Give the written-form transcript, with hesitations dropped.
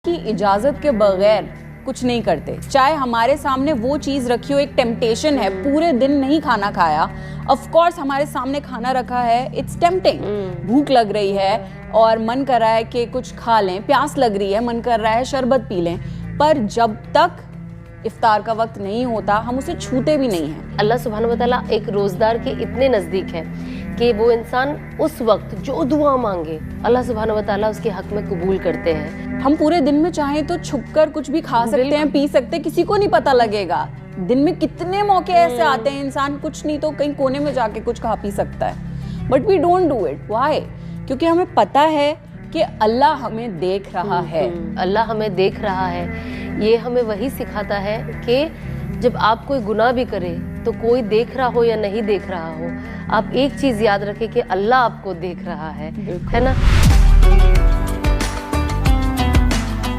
کی इजाजत के बगैर कुछ नहीं करते. चाहे हमारे सामने वो चीज रखी हो, एक टेम्पटेशन है, पूरे दिन नहीं खाना खाया, ऑफ कोर्स हमारे सामने खाना रखा है, इट्स टेम्पटिंग, भूख लग रही है और मन कर रहा है कि कुछ खा लें, प्यास लग रही है, मन कर रहा है शरबत पी लें, पर जब तक इफ्तार का वक्त नहीं होता हम उसे छूते भी नहीं हैं. अल्लाह सुब्हान व तआला एक रोज़दार के इतने नज़दीक है कि वो इंसान उस वक्त जो दुआ मांगे अल्लाह सुब्हान व तआला उसके हक में कबूल करते हैं. हम पूरे दिन में चाहें तो छुपकर कुछ भी खा सकते हैं, पी सकते हैं, किसी को नहीं पता लगेगा. दिन में कितने मौके ऐसे आते हैं, इंसान कुछ नहीं तो कहीं कोने में जाके कुछ खा पी सकता है, but we don't do it. Why? क्योंकि हमें पता है कि अल्लाह हमें देख रहा है. अल्लाह हमें देख रहा है. ये हमें वही सिखाता है कि जब आप कोई गुनाह भी करे तो कोई देख रहा हो या नहीं देख रहा हो, आप एक चीज़ याद रखें कि अल्लाह आपको देख रहा है ना.